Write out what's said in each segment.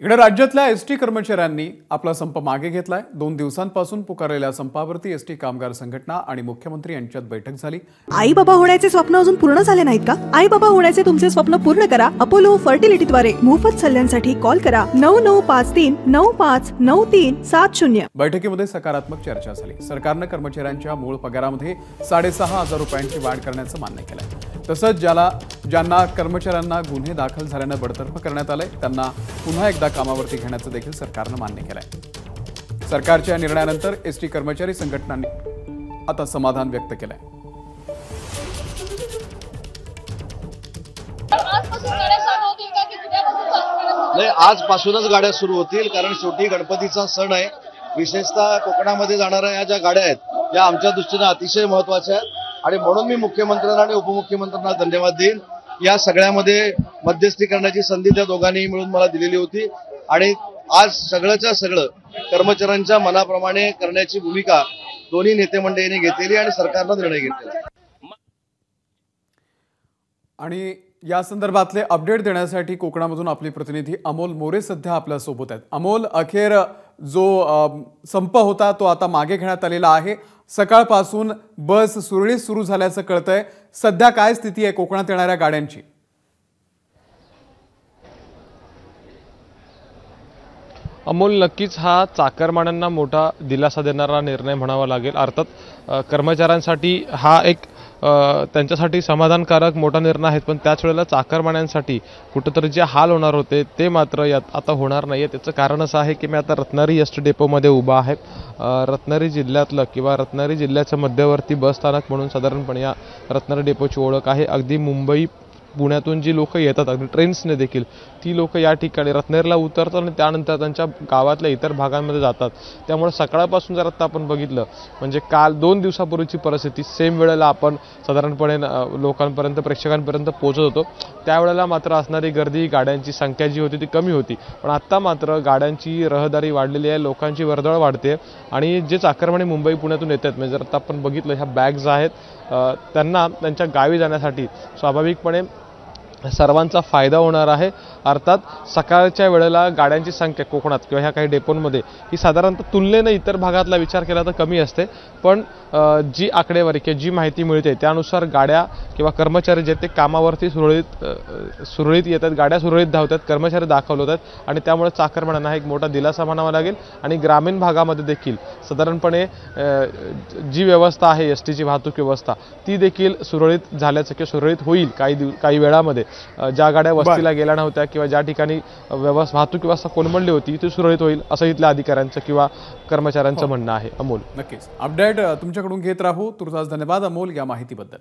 इकडे राज्यातल्या एसटी कर्मचाऱ्यांनी आपला संप मागे घेतलाय। 2 दिवसांपासून पुकारलेल्या संपावरती एसटी कामगार संघटना आणि मुख्यमंत्री यांच्यात बैठक झाली। आई बाबा होण्याचे स्वप्न अजून पूर्ण झाले नाहीत का? आई बाबा होण्याचे तुमचे स्वप्न पूर्ण करा अपोलो फर्टिलिटीद्वारे। मोफत सल्ल्यांसाठी कॉल करा 9953 959370। बैठकीमध्ये सकारात्मक चर्चा झाली। सरकारने कर्मचाऱ्यांच्या मूळ पगारामध्ये 6,500 रुपयांची वाढ करण्याचं मान्य केलंय। तसंच ज्यांना कर्मचाऱ्यांना गुन्हे दाखल झाल्याने बडतर्फ करण्यात आले त्यांना पुन्हा एकदा कामावरती घेण्याचं देखील सरकारने मान्य केलंय। सरकारच्या निर्णयानंतर एसटी कर्मचारी संघटनांनी आता समाधान व्यक्त केलंय। नाही, आजपासूनच गाड्या सुरू होतील, कारण शेवटी गणपतीचा सण आहे। विशेषतः कोकणामध्ये जाणाऱ्या या ज्या गाड्या आहेत या आमच्या दृष्टीने अतिशय महत्त्वाच्या आहेत आणि म्हणून मी मुख्यमंत्र्यांना आणि उपमुख्यमंत्र्यांना धन्यवाद देईन। या सगळ्यामध्ये मध्यस्थी करण्याची संधी त्या दोघांनी मिळून मला दिलेली होती आणि आज सगळंच्या सगळं कर्मचाऱ्यांच्या मनाप्रमाणे करण्याची भूमिका दोन्ही नेते मंडळींनी घेतलेली आणि सरकारनं निर्णय घेतलेला। आणि या संदर्भातले अपडेट देण्यासाठी कोकणामधून आपले प्रतिनिधी अमोल मोरे सध्या आपल्या सोबत आहेत। अमोल, अखेर जो संप होता तो आता मागे घेण्यात आलेला आहे। सकाळपासून बस सुरळीत सुरू झाल्याचं कळतंय। सध्या काय स्थिती आहे कोकणात येणाऱ्या गाड्यांची? अमोल, नक्कीच हा चाकरमान्यांना मोठा दिलासा देणारा निर्णय म्हणावा लागेल। अर्थात कर्मचाऱ्यांसाठी हा एक त्यांच्यासाठी समाधानकारक मोठा निर्णय आहे, पण त्याच वेळेला चाकरमान्यांसाठी कुठेतरी जे हाल होणार होते ते मात्र यात आता होणार नाही आहे। त्याचं कारण असं आहे की मी आता रत्नागिरी एसटी डेपोमध्ये उभा आहे। रत्नागिरी जिल्ह्यातलं किंवा रत्नागिरी जिल्ह्याचं मध्यवर्ती बस स्थानक म्हणून साधारणपणे या रत्नागिरी डेपोची ओळख आहे। अगदी मुंबई पुण्यातून जी लोक येतात अगदी ट्रेन्सने देखील ती लोक या ठिकाणी रत्नागिरीला उतरतात आणि त्यानंतर त्यांच्या गावातल्या इतर भागांमध्ये जातात। त्यामुळे सकाळपासून जर आता आपण बघितलं म्हणजे काल 2 दिवसापूर्वीची परिस्थिती सेम वेळेला आपण साधारणपणे लोकांपर्यंत प्रेक्षकांपर्यंत पोहोचत होतो। त्यावेळेला मात्र असणारी गर्दी गाड्यांची संख्या जी होती ती कमी होती, पण आता मात्र गाड्यांची रहदारी वाढलेली आहे, लोकांची वर्दळ वाढते आणि जे चाकरमानी मुंबई पुण्यातून येतात म्हणजे जर आता आपण बघितलं ह्या बॅग्स आहेत त्यांना त्यांच्या गावी जाण्यासाठी स्वाभाविकपणे सर्वांचा फायदा होणार आहे। अर्थात सकाळच्या वेळेला गाड्यांची संख्या कोकणात किंवा ह्या काही डेपोंमध्ये ही साधारणतः तुलनेने इतर भागातला विचार केला तर कमी असते, पण जी आकडेवारी किंवा जी माहिती मिळते त्यानुसार गाड्या किंवा कर्मचारी जे ते कामावरती सुरळीत येतात, गाड्या सुरळीत धावतात, कर्मचारी दाखल होतात आणि त्यामुळे चाकरमान्यांना हा एक मोठा दिलासा म्हणावा लागेल। आणि ग्रामीण भागामध्ये देखील साधारणपणे जी व्यवस्था आहे एस टीची वाहतूक व्यवस्था ती देखील सुरळीत झाल्याचं किंवा सुरळीत होईल काही वेळामध्ये। ज्या गाड्या वस्तीला गेल्या नव्हत्या किंवा ज्या ठिकाणी वाहतूक व्यवस्था कोलमडली होती ती सुरळीत होईल असं इथल्या अधिकाऱ्यांचं किंवा कर्मचाऱ्यांचं म्हणणं आहे। अमोल, नक्कीच अपडेट तुमच्याकडून घेत राहू। तुर्तास धन्यवाद अमोल या माहितीबद्दल।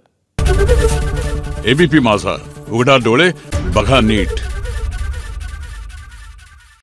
एबीपी माझा, उघडा डोळे बघा नीट।